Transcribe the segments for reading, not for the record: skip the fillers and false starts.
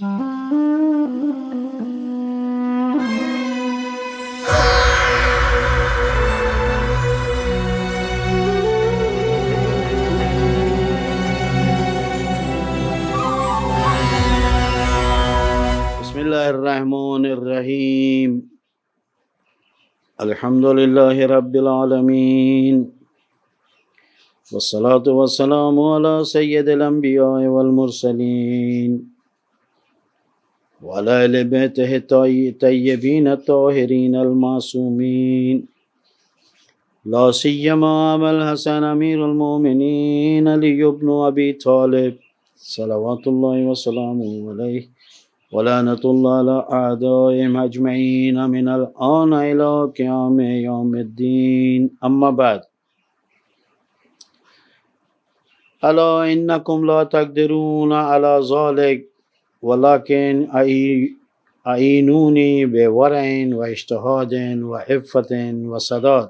بسم اللہ الرحمن الرحیم الحمد للہ رب العالمین والصلاة والسلام علی سید الانبیاء والمرسلین وعلی اہل بیتہ الطیبین الطاہرین المعصومین لا سیما ابا الحسن امیر المومنین علی بن ابی طالب صلوات اللہ وسلامہ علیہ ولعنۃ اللہ علی اعدائهم اجمعین من الآن الی قیام یوم الدین اما بعد الا انکم لا تقدرون علی ذلک ولکن اعینونی بورع و اجتہاد و عفت و صداد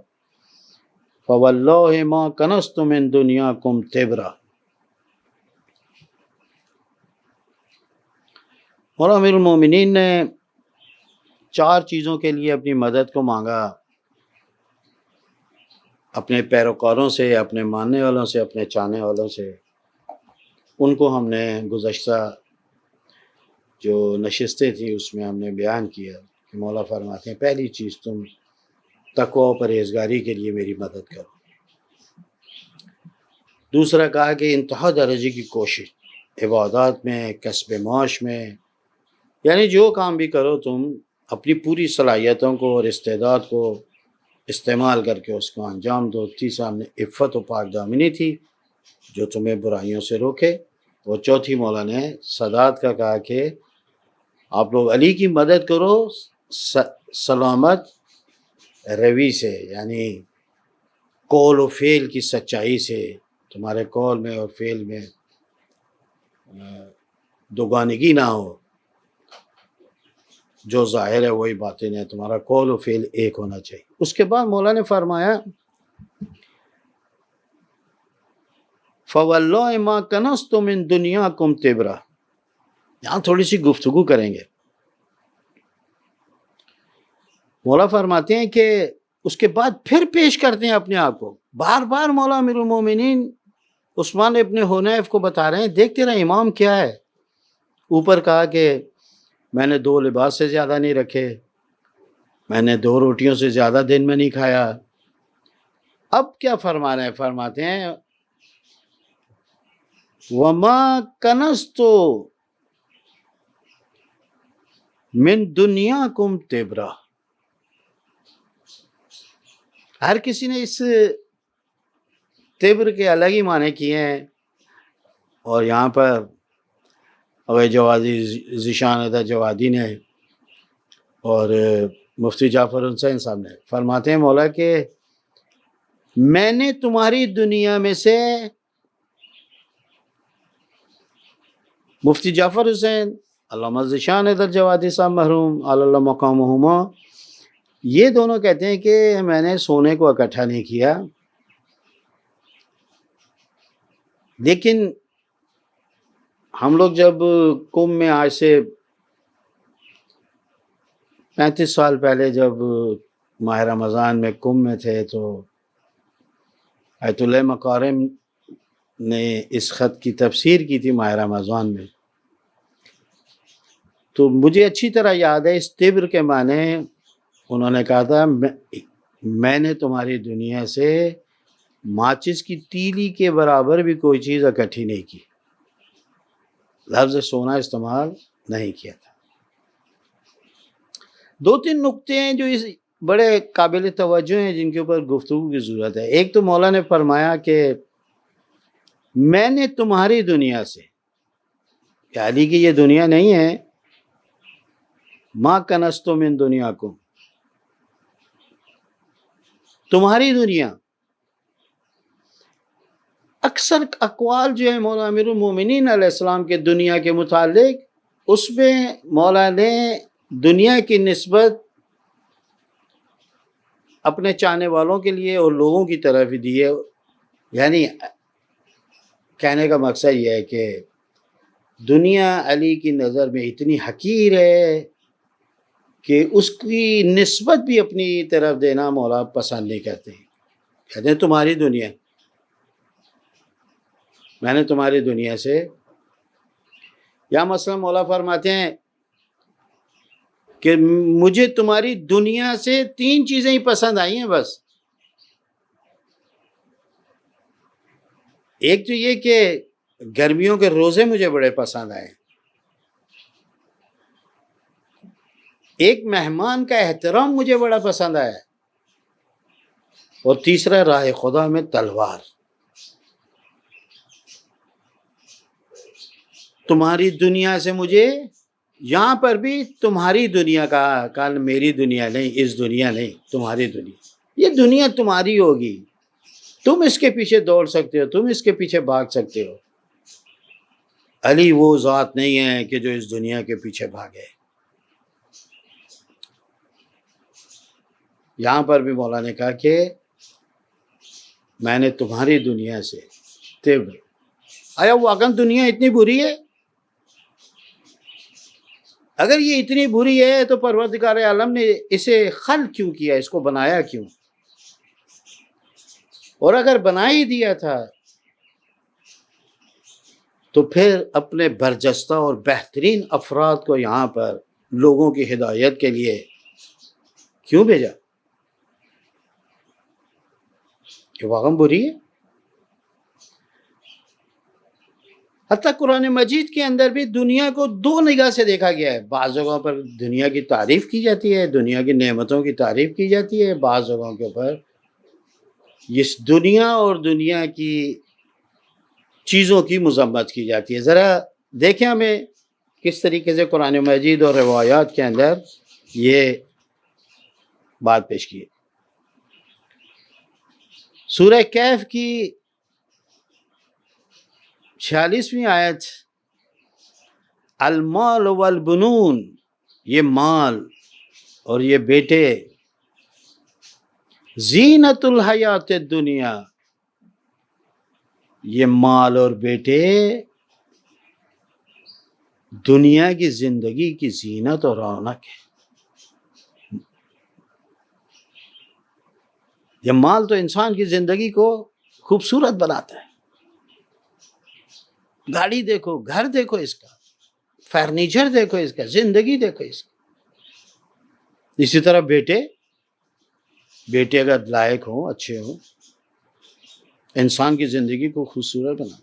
فواللہ ما کنزت من دنیاکم تبرا۔ مولا امیر المومنین نے 4 چیزوں کے لیے اپنی مدد کو مانگا، اپنے پیروکاروں سے، اپنے ماننے والوں سے، اپنے چاہنے والوں سے۔ ان کو ہم نے گزشتہ جو نشستیں تھیں اس میں ہم نے بیان کیا کہ مولا فرماتے ہیں پہلی چیز تم تقوی و پرہیزگاری کے لیے میری مدد کرو۔ دوسرا کہا کہ انتہا درجے کی کوشش عبادات میں، کسب معاش میں، یعنی جو کام بھی کرو تم اپنی پوری صلاحیتوں کو اور استعداد کو استعمال کر کے اس کو انجام دو۔ تیسرا ہم نے عفت و پاک دامنی تھی جو تمہیں برائیوں سے روکے، اور چوتھی مولا نے صداد کا کہا کہ آپ لوگ علی کی مدد کرو سلامت روی سے، یعنی قول و فعل کی سچائی سے، تمہارے قول میں اور فعل میں دوگانگی نہ ہو، جو ظاہر ہے وہی باطن ہے، تمہارا قول و فعل ایک ہونا چاہیے۔ اس کے بعد مولا نے فرمایا فواللہ ما کنزت من دنیاکم تبرا۔ یہاں تھوڑی سی گفتگو کریں گے۔ مولا فرماتے ہیں کہ اس کے بعد پھر پیش کرتے ہیں اپنے آپ کو، بار بار مولا امیر المومنین عثمان ابن حنیف کو بتا رہے ہیں دیکھ تیرا امام کیا ہے۔ اوپر کہا کہ میں نے 2 لباس سے زیادہ نہیں رکھے، میں نے 2 روٹیوں سے زیادہ دن میں نہیں کھایا۔ اب کیا فرما رہے ہیں؟ فرماتے ہیں وَمَا كَنَزْتُ مِن دُنْيَاكُمْ تِبْرًا۔ ہر کسی نے اس تبر کے الگ ہی معنی کیے ہیں، اور یہاں پر اگر جوادی ذیشان ادا جوادی نے اور مفتی جعفر حسین صاحب نے فرماتے ہیں مولا کہ میں نے تمہاری دنیا میں سے، مفتی جعفر حسین علامہ ذیشان ادا جوادی صاحب مرحوم علی اللہ مقامہما، یہ دونوں کہتے ہیں کہ میں نے سونے کو اکٹھا نہیں کیا، لیکن ہم لوگ جب کم میں آج سے 35 سال پہلے جب ماہ رمضان میں کم میں تھے تو آیت اللہ مکارم نے اس خط کی تفسیر کی تھی ماہ رمضان میں، تو مجھے اچھی طرح یاد ہے اس تبر کے معنی انہوں نے کہا تھا میں نے تمہاری دنیا سے ماچس کی تیلی کے برابر بھی کوئی چیز اکٹھی نہیں کی، لفظ سونا استعمال نہیں کیا تھا۔ 2-3 نقطے ہیں جو اس بڑے قابل توجہ ہیں جن کے اوپر گفتگو کی ضرورت ہے۔ ایک تو مولا نے فرمایا کہ میں نے تمہاری دنیا سے، کہ علی کی یہ دنیا نہیں ہے، ما کنزت من دنیاکم، تمہاری دنیا۔ اکثر اقوال جو ہیں مولا امیر المومنین علیہ السلام کے دنیا کے متعلق، اس میں مولا نے دنیا کی نسبت اپنے چاہنے والوں کے لیے اور لوگوں کی طرف ہی دی ہے۔ یعنی کہنے کا مقصد یہ ہے کہ دنیا علی کی نظر میں اتنی حقیر ہے کہ اس کی نسبت بھی اپنی طرف دینا مولا پسند نہیں کرتے. کہتے ہیں تمہاری دنیا، میں نے تمہاری دنیا سے، یا مثلا مولا فرماتے ہیں کہ مجھے تمہاری دنیا سے 3 چیزیں ہی پسند آئی ہیں بس. ایک تو یہ کہ گرمیوں کے روزے مجھے بڑے پسند آئے، ایک مہمان کا احترام مجھے بڑا پسند آیا، اور تیسرا راہ خدا میں تلوار. تمہاری دنیا سے مجھے، یہاں پر بھی تمہاری دنیا کا، کل میری دنیا نہیں، اس دنیا نہیں، تمہاری دنیا. یہ دنیا تمہاری ہوگی، تم اس کے پیچھے دوڑ سکتے ہو، تم اس کے پیچھے بھاگ سکتے ہو. علی وہ ذات نہیں ہے کہ جو اس دنیا کے پیچھے بھاگے. یہاں پر بھی مولا نے کہا کہ میں نے تمہاری دنیا سے طب. آیا واقعا دنیا اتنی بری ہے؟ اگر یہ اتنی بری ہے تو پروردگار عالم نے اسے خلق کیوں کیا، اس کو بنایا کیوں؟ اور اگر بنا ہی دیا تھا تو پھر اپنے برجستہ اور بہترین افراد کو یہاں پر لوگوں کی ہدایت کے لیے کیوں بھیجا؟ کہ واقعا بری ہے. حتیٰ قرآن مجید کے اندر بھی دنیا کو 2 نگاہ سے دیکھا گیا ہے. بعض جگہوں پر دنیا کی تعریف کی جاتی ہے، دنیا کی نعمتوں کی تعریف کی جاتی ہے، بعض جگہوں کے اوپر اس دنیا اور دنیا کی چیزوں کی مذمت کی جاتی ہے. ذرا دیکھیں ہمیں کس طریقے سے قرآن مجید اور روایات کے اندر یہ بات پیش کی ہے. سورہ کہف کی 46ویں آیت، المال والبنون، یہ مال اور یہ بیٹے، زینت الحیات الدنیا، یہ مال اور بیٹے دنیا کی زندگی کی زینت اور رونق ہے. یہ مال تو انسان کی زندگی کو خوبصورت بناتا ہے. گاڑی دیکھو، گھر دیکھو اس کا، فرنیچر دیکھو اس کا، زندگی دیکھو اس کا. اسی طرح بیٹے اگر لائق ہوں، اچھے ہوں، انسان کی زندگی کو خوبصورت بناتا.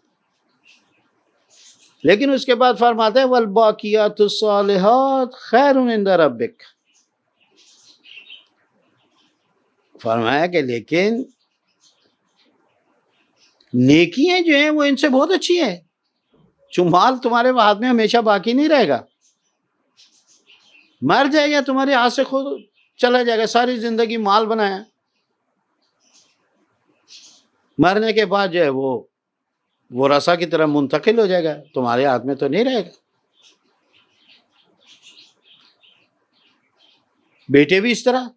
لیکن اس کے بعد فرماتے ہیں والباقیات الصالحات خیر عند ربک. فرمایا کہ لیکن نیکیاں جو ہیں وہ ان سے بہت اچھی ہیں. چون مال تمہارے ہاتھ میں ہمیشہ باقی نہیں رہے گا، مر جائے گا، تمہارے ہاتھ سے خود چلا جائے گا. ساری زندگی مال بنایا، مرنے کے بعد جو ہے وہ رسا کی طرح منتقل ہو جائے گا، تمہارے ہاتھ میں تو نہیں رہے گا. بیٹے بھی اس طرح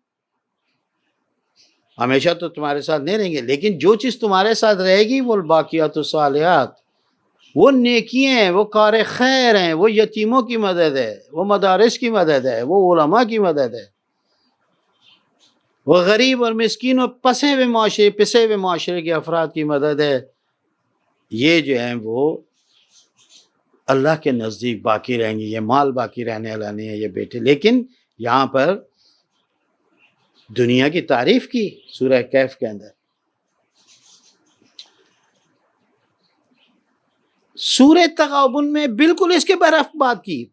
ہمیشہ تو تمہارے ساتھ نہیں رہیں گے، لیکن جو چیز تمہارے ساتھ رہے گی وہ الباقیات الصالحات، وہ نیکیاں ہیں، وہ کار خیر ہیں، وہ یتیموں کی مدد ہے، وہ مدارس کی مدد ہے، وہ علماء کی مدد ہے، وہ غریب اور مسکین اور پسے ہوئے معاشرے کے افراد کی مدد ہے. یہ جو ہیں وہ اللہ کے نزدیک باقی رہیں گی. یہ مال باقی رہنے والا نہیں ہے، یہ بیٹے. لیکن یہاں پر دنیا کی تعریف کی سورہ کہف کے اندر. سورہ تغابن میں بالکل اس کے برعکس بات کی،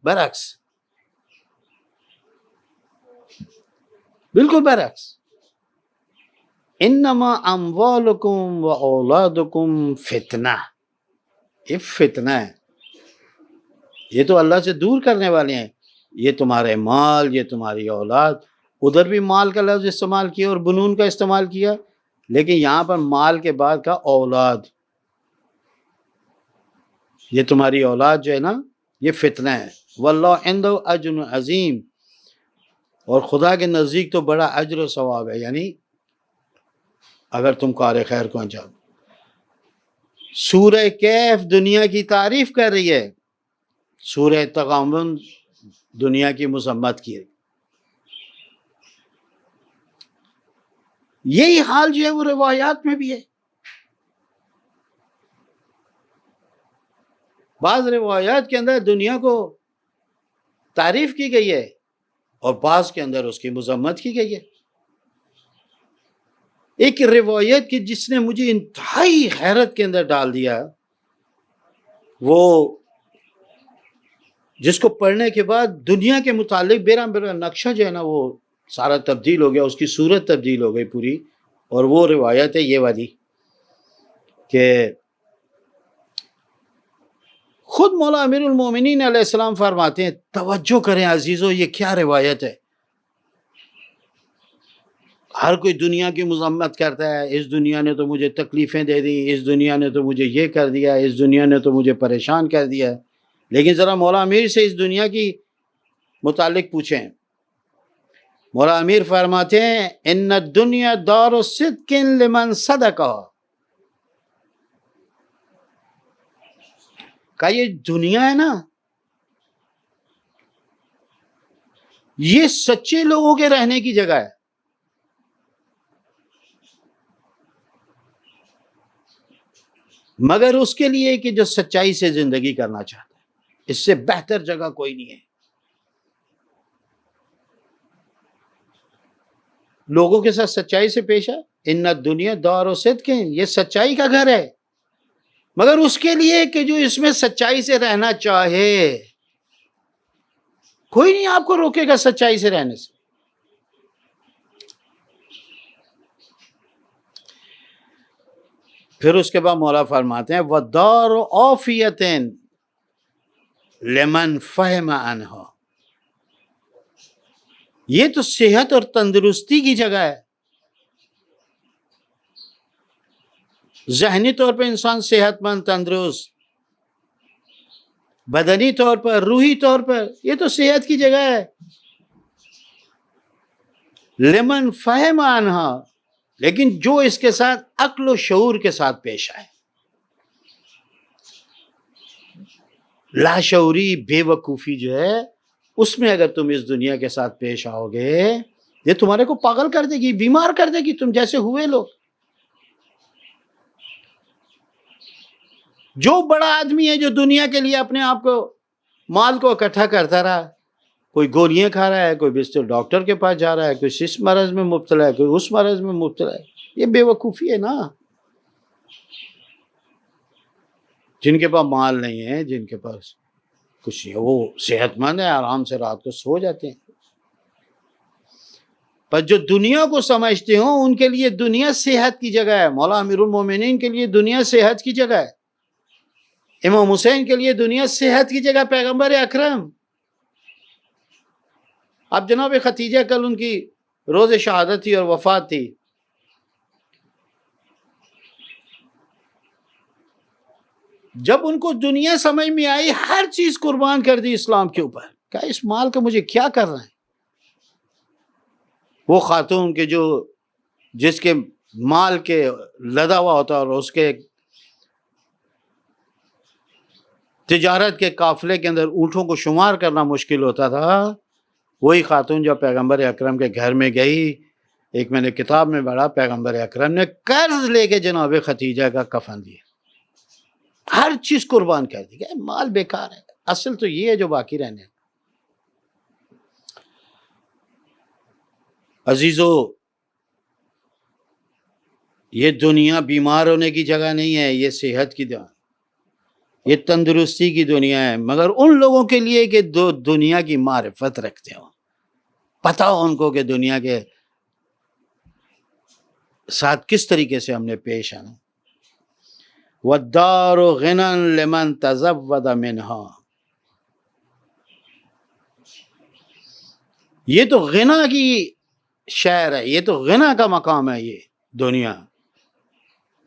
بالکل برعکس. انما اموالکم و اولادکم فتنہ. یہ فتنہ ہے، یہ تو اللہ سے دور کرنے والے ہیں. یہ تمہارے مال، یہ تمہاری اولاد. ادھر بھی مال کا لفظ استعمال کیا اور بنون کا استعمال کیا، لیکن یہاں پر مال کے بعد کا اولاد. یہ تمہاری اولاد جو ہے نا، یہ فتنہ ہے. واللہ عنده اجر عظیم، اور خدا کے نزدیک تو بڑا اجر و ثواب ہے، یعنی اگر تم کار خیر کو انجام. سورہ کہف دنیا کی تعریف کر رہی ہے، سورہ تغابن دنیا کی مذمت کی. یہی حال جو ہے وہ روایات میں بھی ہے. بعض روایات کے اندر دنیا کو تعریف کی گئی ہے اور بعض کے اندر اس کی مذمت کی گئی ہے. ایک روایت کی جس نے مجھے انتہائی حیرت کے اندر ڈال دیا، وہ جس کو پڑھنے کے بعد دنیا کے متعلق میرا نقشہ جو ہے نا وہ سارا تبدیل ہو گیا، اس کی صورت تبدیل ہو گئی پوری. اور وہ روایت ہے یہ والی کہ خود مولا امیر المومنین علیہ السلام فرماتے ہیں، توجہ کریں عزیزو، یہ کیا روایت ہے. ہر کوئی دنیا کی مذمت کرتا ہے، اس دنیا نے تو مجھے تکلیفیں دے دی، اس دنیا نے تو مجھے یہ کر دیا، اس دنیا نے تو مجھے پریشان کر دیا. لیکن ذرا مولا امیر سے اس دنیا کی متعلق پوچھیں. مولا امیر فرماتے ہیں ان الدنیا دار صدق لمن صدقہ. کہ یہ دنیا ہے نا، یہ سچے لوگوں کے رہنے کی جگہ ہے. مگر اس کے لیے کہ جو سچائی سے زندگی کرنا چاہتا ہے، اس سے بہتر جگہ کوئی نہیں ہے. لوگوں کے ساتھ سچائی سے پیش ہے. ان الدنیا دار صدق، یہ سچائی کا گھر ہے، مگر اس کے لیے کہ جو اس میں سچائی سے رہنا چاہے. کوئی نہیں آپ کو روکے گا سچائی سے رہنے سے. پھر اس کے بعد مولا فرماتے ہیں وَالدَّارُ عَافِيَةٍ لِمَنْ فَهِمَ عَنْهَا. یہ تو صحت اور تندرستی کی جگہ ہے. ذہنی طور پہ انسان صحت مند، تندرست، بدنی طور پر، روحی طور پر، یہ تو صحت کی جگہ ہے. لمن فہم عنہا، لیکن جو اس کے ساتھ عقل و شعور کے ساتھ پیش آئے. لاشعوری بے وقوفی جو ہے، اس میں اگر تم اس دنیا کے ساتھ پیش آؤ گے، یہ تمہارے کو پاگل کر دے گی، بیمار کر دے گی، تم جیسے ہوئے لوگ. جو بڑا آدمی ہے جو دنیا کے لیے اپنے آپ کو مال کو اکٹھا کرتا رہا، کوئی گولیاں کھا رہا ہے، کوئی بستر ڈاکٹر کے پاس جا رہا ہے، کوئی اس مرض میں مبتلا ہے، کوئی اس مرض میں مبتلا ہے، یہ بے وقوفی ہے نا. جن کے پاس مال نہیں ہے، جن کے پاس کچھ نہیں، وہ صحت مند ہے، آرام سے رات کو سو جاتے ہیں. پر جو دنیا کو سمجھتے ہوں ان کے لیے دنیا صحت کی جگہ ہے. مولا امیر المومنین کے لیے دنیا صحت کی جگہ ہے. امام حسین کے لیے دنیا صحت کی جگہ. پیغمبر اکرم، اب جناب ختیجہ کل ان کی روز شہادت تھی اور وفات تھی. جب ان کو دنیا سمجھ میں آئی، ہر چیز قربان کر دی اسلام کے اوپر. کہا اس مال کا مجھے کیا کر رہے ہیں. وہ خاتون کے جو جس کے مال کے لدا ہوا ہوتا اور اس کے تجارت کے قافلے کے اندر اونٹوں کو شمار کرنا مشکل ہوتا تھا، وہی خاتون جو پیغمبر اکرم کے گھر میں گئی. ایک میں نے کتاب میں پڑھا، پیغمبر اکرم نے قرض لے کے جناب ختیجہ کا کفن دیا. ہر چیز قربان کر دی. کہ مال بیکار ہے، اصل تو یہ ہے جو باقی رہنے. عزیزو، یہ دنیا بیمار ہونے کی جگہ نہیں ہے، یہ صحت کی دنیا، یہ تندرستی کی دنیا ہے. مگر ان لوگوں کے لیے کہ دنیا کی معرفت رکھتے ہو، پتہ ہو ان کو کہ دنیا کے ساتھ کس طریقے سے ہم نے پیش آنا. وَالدَّارُ غِنًى لِمَنْ تَزَوَّدَ مِنْهَا. یہ تو غنا کی شہر ہے، یہ تو غنا کا مقام ہے. یہ دنیا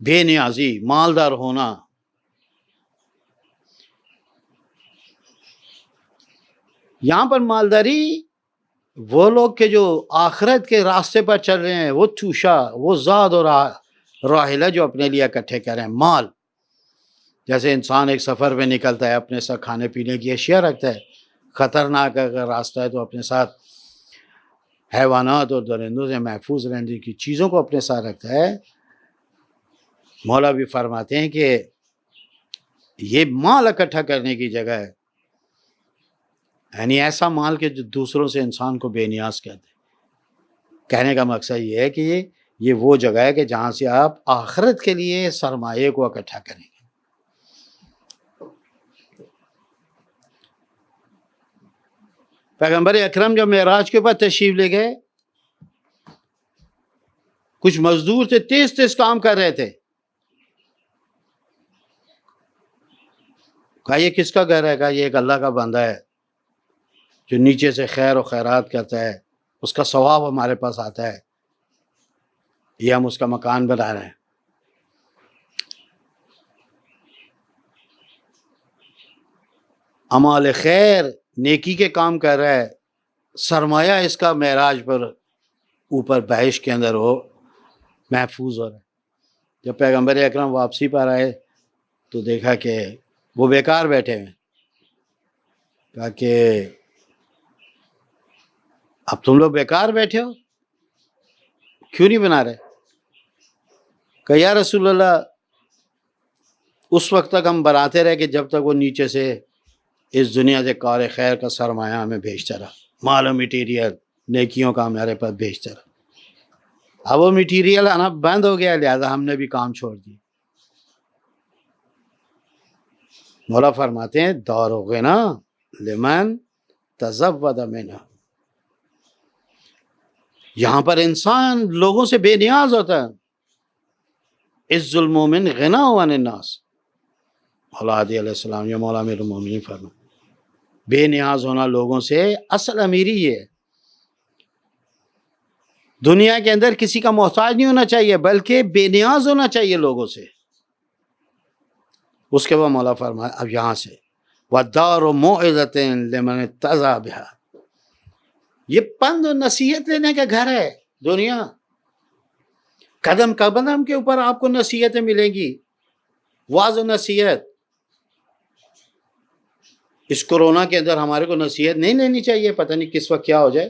بے نیازی، مالدار ہونا. یہاں پر مالداری وہ لوگ کے جو آخرت کے راستے پر چل رہے ہیں، وہ توشا، وہ زاد اور راحلہ جو اپنے لیے اکٹھے کر رہے ہیں، مال. جیسے انسان ایک سفر پہ نکلتا ہے، اپنے ساتھ کھانے پینے کی اشیاء رکھتا ہے، خطرناک اگر راستہ ہے تو اپنے ساتھ حیوانات اور درندوں سے محفوظ رہنے کی چیزوں کو اپنے ساتھ رکھتا ہے۔ مولا بھی فرماتے ہیں کہ یہ مال اکٹھا کرنے کی جگہ ہے، یعنی ایسا مال کہ جو دوسروں سے انسان کو بے نیاز کر دے۔ کہنے کا مقصد یہ ہے کہ یہ وہ جگہ ہے کہ جہاں سے آپ آخرت کے لیے سرمایے کو اکٹھا کریں گے۔ پیغمبر اکرم جب معراج کے اوپر تشریف لے گئے، کچھ مزدور تھے، تیز تیز کام کر رہے تھے۔ کہا یہ کس کا گھر ہے؟ کہا یہ ایک اللہ کا بندہ ہے جو نیچے سے خیر و خیرات کرتا ہے، اس کا ثواب ہمارے پاس آتا ہے، یہ ہم اس کا مکان بنا رہے ہیں۔ اعمال خیر، نیکی کے کام کر رہا ہے، سرمایہ اس کا معراج پر اوپر بہشت کے اندر ہو محفوظ ہو رہا ہے۔ جب پیغمبر اکرم واپسی پر آئے تو دیکھا کہ وہ بیکار بیٹھے ہیں۔ کہا کہ اب تم لوگ بیکار بیٹھے ہو، کیوں نہیں بنا رہے؟ کہ یا رسول اللہ اس وقت تک ہم بناتے رہے کہ جب تک وہ نیچے سے اس دنیا سے کار خیر کا سرمایہ ہمیں بھیجتا رہا، مال و میٹیریل نیکیوں کا ہمارے پاس بھیجتا رہا۔ اب وہ میٹیریل آنا بند ہو گیا، لہذا ہم نے بھی کام چھوڑ دیا۔ مولا فرماتے ہیں دار غنا لمن تزود منہ، یہاں پر انسان لوگوں سے بے نیاز ہوتا ہے۔ عز المومن غنا عن الناس، مولا عدی علیہ السلام، یہ مولا امیر المومنین فرماتے بے نیاز ہونا لوگوں سے اصل امیری یہ ہے۔ دنیا کے اندر کسی کا محتاج نہیں ہونا چاہیے، بلکہ بے نیاز ہونا چاہیے لوگوں سے۔ اس کے بعد مولا فرمایا اب یہاں سے وَالدَّارُ مَوْعِظَةٍ لِمَنِ اتَّضَى بِهَا، یہ پند و نصیحت لینے کا گھر ہے دنیا۔ قدم قدم کے اوپر آپ کو نصیحتیں ملیں گی، واعظ و نصیحت۔ اس کورونا کے اندر ہمارے کو نصیحت نہیں لینی چاہیے، پتہ نہیں کس وقت کیا ہو جائے۔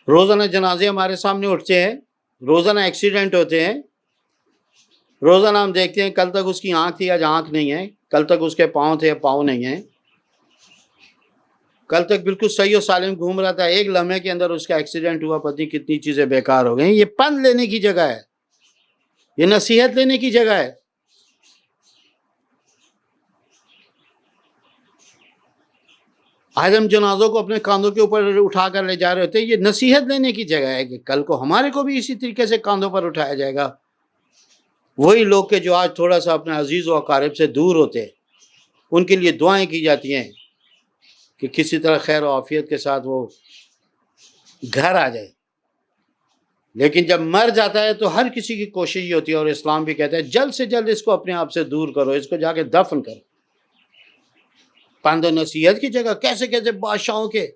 روزانہ جنازے ہمارے سامنے اٹھتے ہیں، روزانہ ایکسیڈنٹ ہوتے ہیں، روزانہ ہم دیکھتے ہیں کل تک اس کی آنکھ تھی آج آنکھ نہیں ہے، کل تک اس کے پاؤں تھے پاؤں نہیں ہیں، کل تک بالکل صحیح و سالم گھوم رہا تھا، ایک لمحے کے اندر اس کا ایکسیڈنٹ ہوا، پتہ نہیں کتنی چیزیں بیکار ہو گئیں۔ یہ پند لینے کی جگہ ہے، یہ نصیحت لینے کی جگہ ہے۔ آج ہم جنازوں کو اپنے کاندھوں کے اوپر اٹھا کر لے جا رہے ہوتے ہیں، یہ نصیحت لینے کی جگہ ہے کہ کل کو ہمارے کو بھی اسی طریقے سے کاندھوں پر اٹھایا جائے گا۔ وہی لوگ کہ جو آج تھوڑا سا اپنے عزیز و اقارب سے دور ہوتے ہیں، ان کے لیے دعائیں کی جاتی ہیں کہ کسی طرح خیر و عافیت کے ساتھ وہ گھر آ جائے۔ لیکن جب مر جاتا ہے تو ہر کسی کی کوشش یہ ہوتی ہے، اور اسلام بھی کہتا ہے جلد سے جلد اس کو اپنے آپ سے دور کرو، اس کو جا کے دفن کرو۔ پند و نصیحت کی جگہ کیسے کیسے بادشاہوں کے،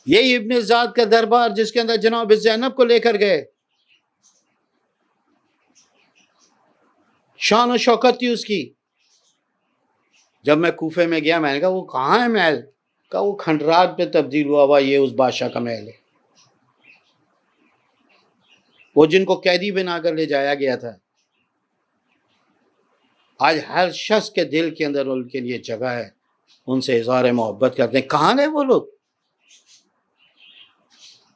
یہی ابن زاد کا دربار جس کے اندر جناب زینب کو لے کر گئے، شان و شوکت تھی اس کی۔ جب میں کوفے میں گیا میں نے کہا وہ کہاں ہے محل؟ کہا وہ کھنڈرات پہ تبدیل ہوا ہوا، یہ اس بادشاہ کا محل ہے، وہ جن کو قیدی بنا کر لے جایا گیا تھا۔ آج ہر شخص کے دل کے اندر ان کے لیے جگہ ہے، ان سے اظہار محبت کرتے ہیں۔ کہاں گئے وہ لوگ؟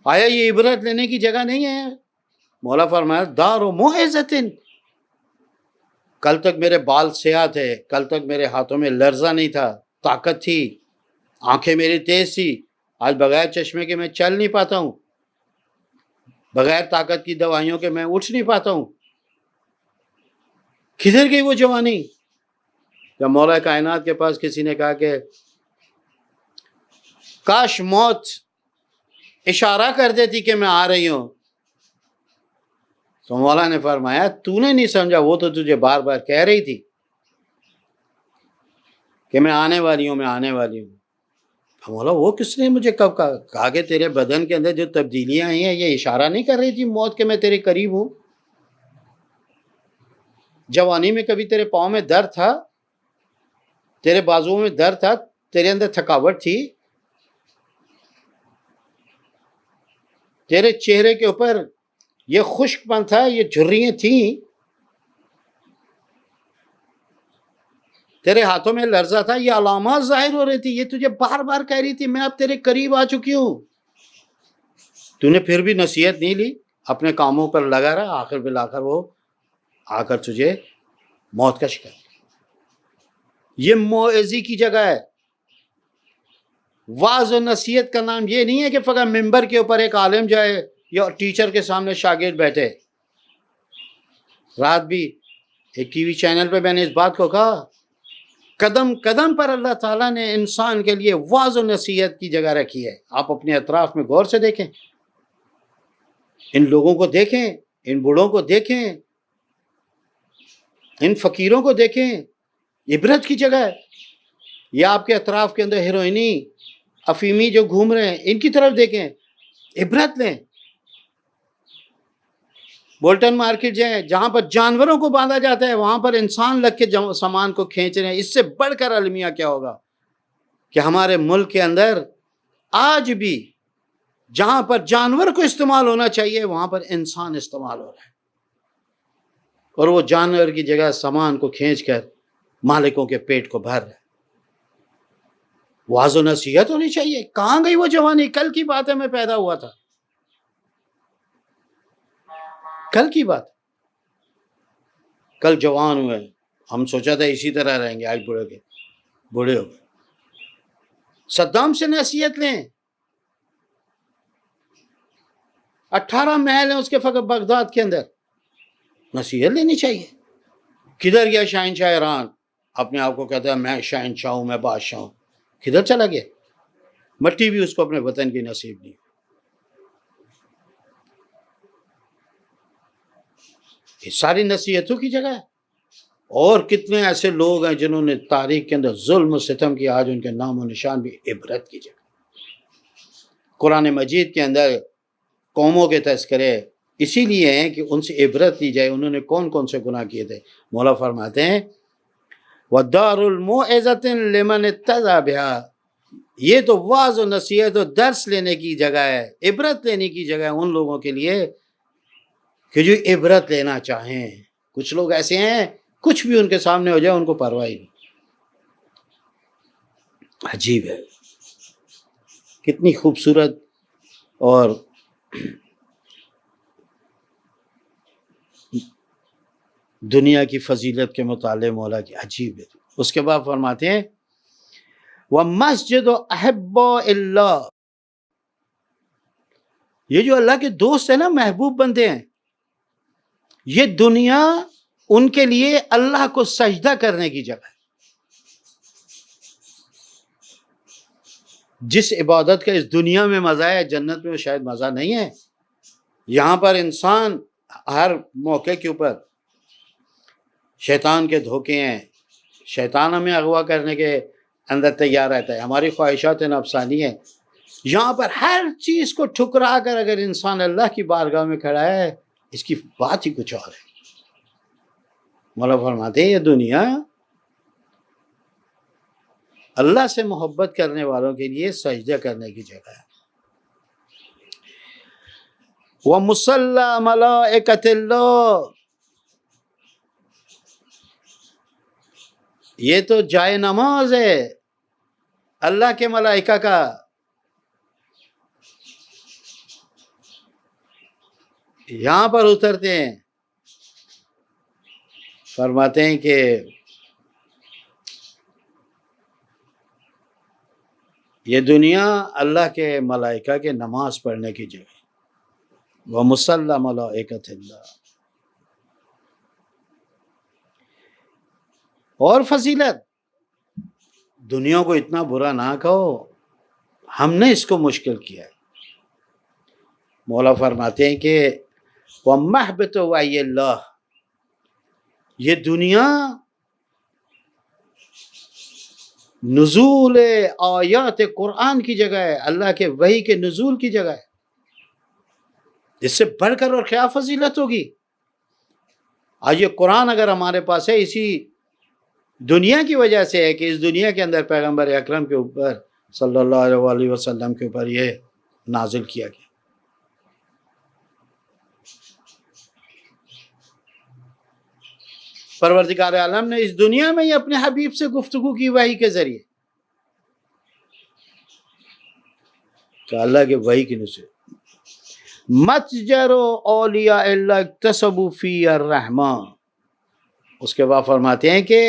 آیا یہ عبرت لینے کی جگہ نہیں ہے؟ مولا فرمایا دار و موعظۃ، کل تک میرے بال سیاہ تھے، کل تک میرے ہاتھوں میں لرزہ نہیں تھا، طاقت تھی، آنکھیں میری تیز تھی، آج بغیر چشمے کے میں چل نہیں پاتا ہوں، بغیر طاقت کی دوائیوں کے میں اٹھ نہیں پاتا ہوں۔ کدھر گئی وہ جوانی؟ جب مولا کائنات کے پاس کسی نے کہا کہ کاش موت اشارہ کر دیتی کہ میں آ رہی ہوں، تو مولا نے فرمایا تو نے نہیں سمجھا، وہ تو تجھے بار بار کہہ رہی تھی کہ میں آنے والی ہوں، میں آنے والی ہوں۔ مولا وہ کس نے مجھے کب کہا کہ تیرے بدن کے اندر جو تبدیلیاں آئی ہیں یہ اشارہ نہیں کر رہی تھی موت کے میں تیرے قریب ہوں؟ جوانی میں کبھی تیرے پاؤں میں درد تھا، تیرے بازوؤں میں درد تھا، تیرے اندر تھکاوٹ تھی، تیرے چہرے کے اوپر یہ خشک پن تھا، یہ جھریاں تھیں، تیرے ہاتھوں میں لرزہ تھا، یہ علامات ظاہر ہو رہی تھی، یہ تجھے بار بار کہہ رہی تھی میں اب تیرے قریب آ چکی ہوں، تو نے پھر بھی نصیحت نہیں لی، اپنے کاموں پر لگا رہا، آخر بالآخر وہ آ کر تجھے موت کا شکار۔ یہ موعظی کی جگہ ہے۔ واعظ و نصیحت کا نام یہ نہیں ہے کہ فقط ممبر کے اوپر ایک عالم جائے یا ٹیچر کے سامنے شاگرد بیٹھے۔ رات بھی ایک ٹی وی چینل پہ میں نے اس بات کو کہا، قدم قدم پر اللہ تعالیٰ نے انسان کے لیے واعظ و نصیحت کی جگہ رکھی ہے۔ آپ اپنے اطراف میں غور سے دیکھیں، ان لوگوں کو دیکھیں، ان بوڑھوں کو دیکھیں، ان فقیروں کو دیکھیں، عبرت کی جگہ ہے۔ یا آپ کے اطراف کے اندر ہیروئنی افیمی جو گھوم رہے ہیں ان کی طرف دیکھیں، عبرت لیں۔ بولٹن مارکیٹ جائیں، جہاں پر جانوروں کو باندھا جاتا ہے وہاں پر انسان لگ کے سامان کو کھینچ رہے ہیں۔ اس سے بڑھ کر المیہ کیا ہوگا کہ ہمارے ملک کے اندر آج بھی جہاں پر جانور کو استعمال ہونا چاہیے وہاں پر انسان استعمال ہو رہا ہے، اور وہ جانور کی جگہ سامان کو کھینچ کر مالکوں کے پیٹ کو بھر رہا ہے۔ واعظ و نصیحت ہونی چاہیے۔ کہاں گئی وہ جوانی؟ کل کی بات ہے، میں پیدا ہوا تھا، کل کی بات، کل جوان ہوئے، ہم سوچا تھا اسی طرح رہیں گے، آج بوڑھے ہو گئے۔ صدام سے نصیحت لیں، 18 محل ہیں اس کے فقط بغداد کے اندر، نصیحت لینی چاہیے۔ کدھر گیا شہنشاہ ایران؟ اپنے آپ کو کہتا ہے میں شہنشاہ ہوں، میں بادشاہ ہوں، کدھر چلا گیا؟ مٹی بھی اس کو اپنے وطن کی نصیب نہیں۔ یہ ساری نصیحتوں کی جگہ ہے۔ اور کتنے ایسے لوگ ہیں جنہوں نے تاریخ کے اندر ظلم و ستم کی، آج ان کے نام و نشان بھی عبرت کی جگہ۔ قرآن مجید کے اندر قوموں کے تذکرے اسی لیے ہیں کہ ان سے عبرت لی جائے، انہوں نے کون کون سے گناہ کیے تھے۔ مولا فرماتے ہیں وَدَارُ الْمَوْعِظَةِ لِمَنِ اتَّذَا بِهَا، یہ تو واعظ و نصیحت و درس لینے کی جگہ ہے، عبرت لینے کی جگہ ہے ان لوگوں کے لیے کہ جو عبرت لینا چاہیں۔ کچھ لوگ ایسے ہیں کچھ بھی ان کے سامنے ہو جائے ان کو پرواہ ہی نہیں۔ عجیب ہے، کتنی خوبصورت اور دنیا کی فضیلت کے متعلق مولا کی عجیب ہے۔ اس کے بعد فرماتے ہیں وَمَسْجِدُ أَحِبَّاءِ اللَّهِ، یہ جو اللہ کے دوست ہیں نا، محبوب بندے ہیں، یہ دنیا ان کے لیے اللہ کو سجدہ کرنے کی جگہ ہے۔ جس عبادت کا اس دنیا میں مزہ ہے جنت میں شاید مزہ نہیں ہے۔ یہاں پر انسان ہر موقع کے اوپر شیطان کے دھوکے ہیں، شیطان ہمیں اغوا کرنے کے اندر تیار رہتا ہے، ہماری خواہشات نفسانی ہیں۔ یہاں پر ہر چیز کو ٹھکرا کر اگر انسان اللہ کی بارگاہ میں کھڑا ہے اس کی بات ہی کچھ اور ہے۔ مولا فرماتے ہیں یہ دنیا اللہ سے محبت کرنے والوں کے لیے سجدہ کرنے کی جگہ ہے۔ وَمُصَلَّى مَلَائِكَةِ اللَّهِ، یہ تو جائے نماز ہے اللہ کے ملائکہ کا۔ یہاں پر اترتے ہیں، فرماتے ہیں کہ یہ دنیا اللہ کے ملائکہ کے نماز پڑھنے کی جگہ۔ وَمُصَلَّى مَلَائِكَةِ اللَّهِ، اور فضیلت، دنیا کو اتنا برا نہ کہو، ہم نے اس کو مشکل کیا ہے۔ مولا فرماتے ہیں کہ وَمَحْبَتُ وَعِيَ اللَّهِ، یہ دنیا نزول آیات قرآن کی جگہ ہے، اللہ کے وحی کے نزول کی جگہ ہے، اس سے بڑھ کر اور کیا فضیلت ہوگی؟ آج یہ قرآن اگر ہمارے پاس ہے، اسی دنیا کی وجہ سے ہے کہ اس دنیا کے اندر پیغمبر اکرم کے اوپر صلی اللہ علیہ وسلم کے اوپر یہ نازل کیا گیا۔ پروردگار عالم نے اس دنیا میں ہی اپنے حبیب سے گفتگو کی وحی کے ذریعے، کہ اللہ کے وحی کی نصرت متجر اولیاء اللہ اکتسبوا فی الرحمہ۔ اس کے بعد فرماتے ہیں کہ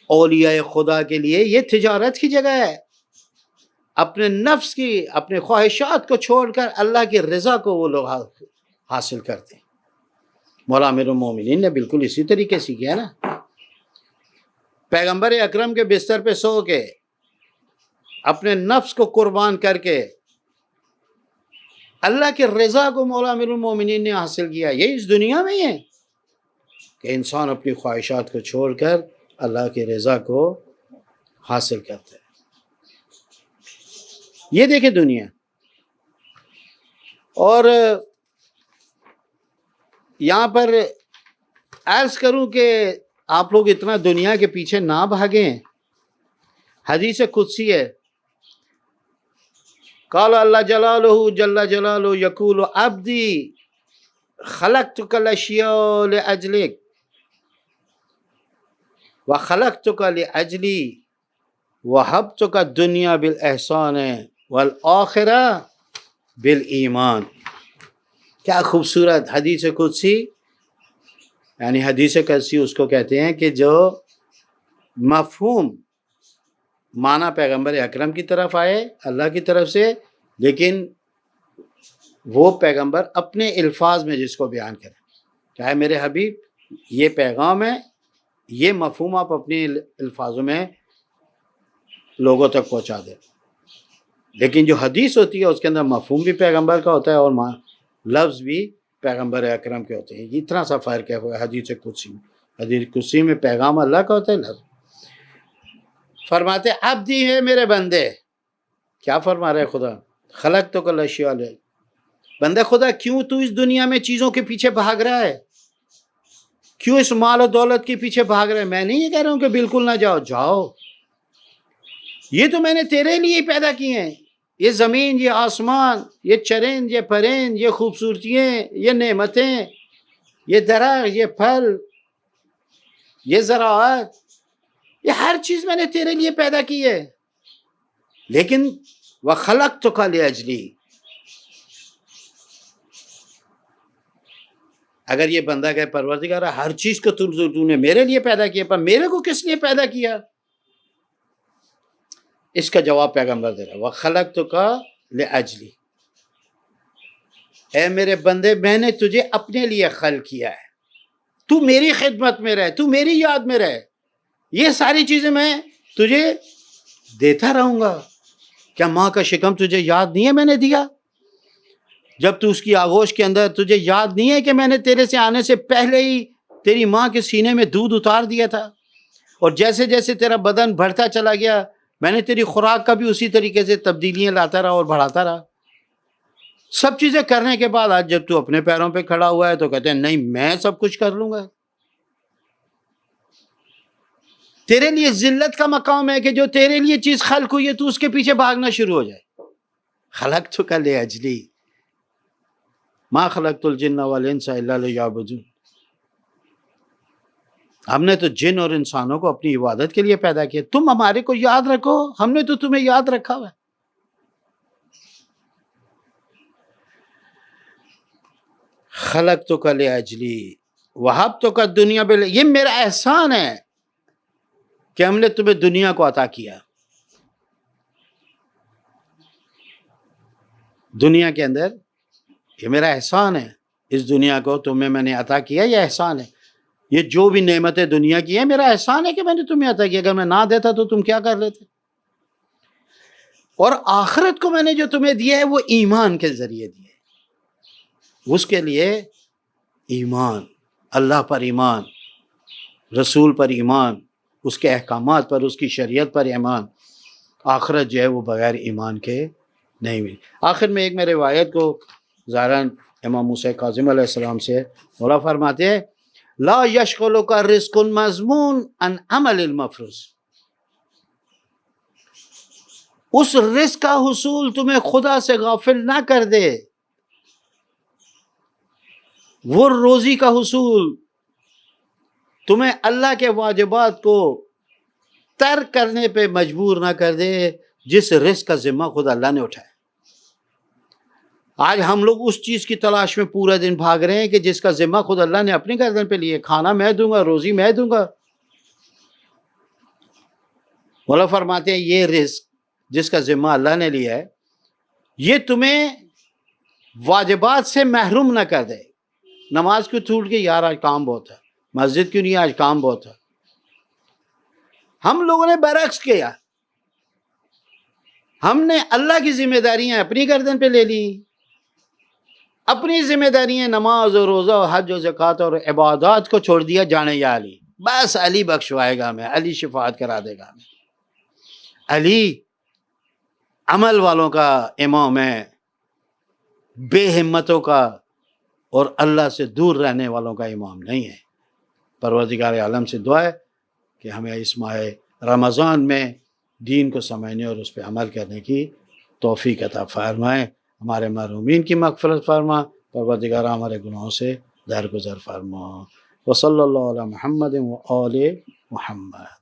اولیاء خدا کے لیے یہ تجارت کی جگہ ہے، اپنے نفس کی، اپنے خواہشات کو چھوڑ کر اللہ کی رضا کو وہ لوگ حاصل کرتے ہیں۔ مولا امیر المومنین نے بالکل اسی طریقے سے کیا نا، پیغمبر اکرم کے بستر پہ سو کے اپنے نفس کو قربان کر کے اللہ کی رضا کو مولا امیر المومنین نے حاصل کیا۔ یہ اس دنیا میں ہی ہے کہ انسان اپنی خواہشات کو چھوڑ کر اللہ کی رضا کو حاصل کرتا ہے۔ یہ دیکھیں دنیا، اور یہاں پر عرض کروں کہ آپ لوگ اتنا دنیا کے پیچھے نہ بھاگیں۔ حدیث قدسی ہے، قال اللہ جلالہ جل جلالہ یقول عبدی خلقتک الاشیاء لاجلک وخلقتک لاجلی وہبتک الدنیا بالاحسان والآخرہ بالایمان۔ کیا خوبصورت حدیث قدسی، یعنی حدیث قدسی اس کو کہتے ہیں کہ جو مفہوم معنی پیغمبر اکرم کی طرف آئے اللہ کی طرف سے، لیکن وہ پیغمبر اپنے الفاظ میں جس کو بیان کرے، چاہے میرے حبیب یہ پیغام ہے، یہ مفہوم آپ اپنے الفاظوں میں لوگوں تک پہنچا دیں۔ لیکن جو حدیث ہوتی ہے اس کے اندر مفہوم بھی پیغمبر کا ہوتا ہے اور لفظ بھی پیغمبر اکرم کے ہوتے ہیں۔ اتنا سا فرق ہے حدیث قدسی میں۔ حدیث قدسی میں پیغام اللہ کا ہوتا ہے، لفظ فرماتے عبدی ہے میرے بندے۔ کیا فرما رہے خدا؟ خلقتک الاشیاء، بندے خدا کیوں تو اس دنیا میں چیزوں کے پیچھے بھاگ رہا ہے؟ کیوں اس مال و دولت کے پیچھے بھاگ رہا ہے؟ میں نہیں یہ کہہ رہا ہوں کہ بالکل نہ جاؤ، جاؤ، یہ تو میں نے تیرے لیے ہی پیدا کیے ہیں۔ یہ زمین، یہ آسمان، یہ چرند، یہ پرند، یہ خوبصورتیاں، یہ نعمتیں، یہ درخت، یہ پھل، یہ زراعت، یہ ہر چیز میں نے تیرے لیے پیدا کی ہے۔ لیکن وَخَلَقْتُكَ لِأَجْلِي، اگر یہ بندہ کہے پروردگار ہر چیز کو تو نے میرے لیے پیدا کیا، پر میرے کو کس لیے پیدا کیا؟ اس کا جواب پیغمبر دے رہا ہے، وَخَلَقْتُكَ لِأَجْلِي، اے میرے بندے میں نے تجھے اپنے لیے خلق کیا ہے، تو میری خدمت میں رہے، تو میری یاد میں رہے، یہ ساری چیزیں میں تجھے دیتا رہوں گا۔ کیا ماں کا شکم تجھے یاد نہیں ہے میں نے دیا؟ جب تو اس کی آغوش کے اندر، تجھے یاد نہیں ہے کہ میں نے تیرے سے آنے سے پہلے ہی تیری ماں کے سینے میں دودھ اتار دیا تھا، اور جیسے جیسے تیرا بدن بڑھتا چلا گیا میں نے تیری خوراک کا بھی اسی طریقے سے تبدیلیاں لاتا رہا اور بڑھاتا رہا۔ سب چیزیں کرنے کے بعد آج جب تو اپنے پیروں پہ کھڑا ہوا ہے تو کہتے ہیں نہیں میں سب کچھ کر لوں گا۔ تیرے لیے ذلت کا مقام ہے کہ جو تیرے لیے چیز خلق ہوئی ہے تو اس کے پیچھے بھاگنا شروع ہو جائے۔ خلقتک لأجلی ما خلقت الجن والانس الا لیعبدون، ہم نے تو جن اور انسانوں کو اپنی عبادت کے لیے پیدا کیا، تم ہمارے کو یاد رکھو، ہم نے تو تمہیں یاد رکھا ہوا ہے۔ خلقتک لأجلی وہبتک الدنیا یہ میرا احسان ہے کہ ہم نے تمہیں دنیا کو عطا کیا۔ دنیا کے اندر یہ میرا احسان ہے، اس دنیا کو تمہیں میں نے عطا کیا، یہ احسان ہے۔ یہ جو بھی نعمتیں دنیا کی ہیں میرا احسان ہے کہ میں نے تمہیں عطا کیا، اگر میں نہ دیتا تو تم کیا کر لیتے؟ اور آخرت کو میں نے جو تمہیں دیا ہے وہ ایمان کے ذریعے دیا ہے۔ اس کے لیے ایمان، اللہ پر ایمان، رسول پر ایمان، اس کے احکامات پر، اس کی شریعت پر ایمان، آخرت جو ہے وہ بغیر ایمان کے نہیں ملی۔ آخر میں ایک میں روایت کو ظاہراً امام موسیٰ کاظم علیہ السلام سے مولا فرماتے ہیں لا یشغلک رزق مضمون عن عمل المفروض، اس رزق کا حصول تمہیں خدا سے غافل نہ کر دے، وہ روزی کا حصول تمہیں اللہ کے واجبات کو ترک کرنے پہ مجبور نہ کر دے جس رزق کا ذمہ خود اللہ نے اٹھایا۔ آج ہم لوگ اس چیز کی تلاش میں پورا دن بھاگ رہے ہیں کہ جس کا ذمہ خود اللہ نے اپنی گردن پہ لیے، کھانا میں دوں گا، روزی میں دوں گا۔ مولا فرماتے ہیں یہ رزق جس کا ذمہ اللہ نے لیا ہے یہ تمہیں واجبات سے محروم نہ کر دے۔ نماز کیوں چھوٹ گئی؟ یار آج کام بہت ہے۔ مسجد کیوں نہیں؟ آج کام بہت ہے۔ ہم لوگوں نے برعکس کیا، ہم نے اللہ کی ذمہ داریاں اپنی گردن پہ لے لی، اپنی ذمہ داریاں نماز اور روزہ اور حج و زکوٰۃ اور عبادات کو چھوڑ دیا جانے یا علی، بس علی بخشوائے گا ہمیں، علی شفاعت کرا دے گا ہمیں، علی عمل والوں کا امام ہے، بے ہمتوں کا اور اللہ سے دور رہنے والوں کا امام نہیں ہے۔ پروردگار عالم سے دعا ہے کہ ہمیں اس ماہ رمضان میں دین کو سمجھنے اور اس پہ عمل کرنے کی توفیق عطا فرمائے، ہمارے محرومین کی مغفرت فرما، پروردگار ہمارے گناہوں سے درگزر فرما۔ وصلی اللہ علی محمد و آل محمد۔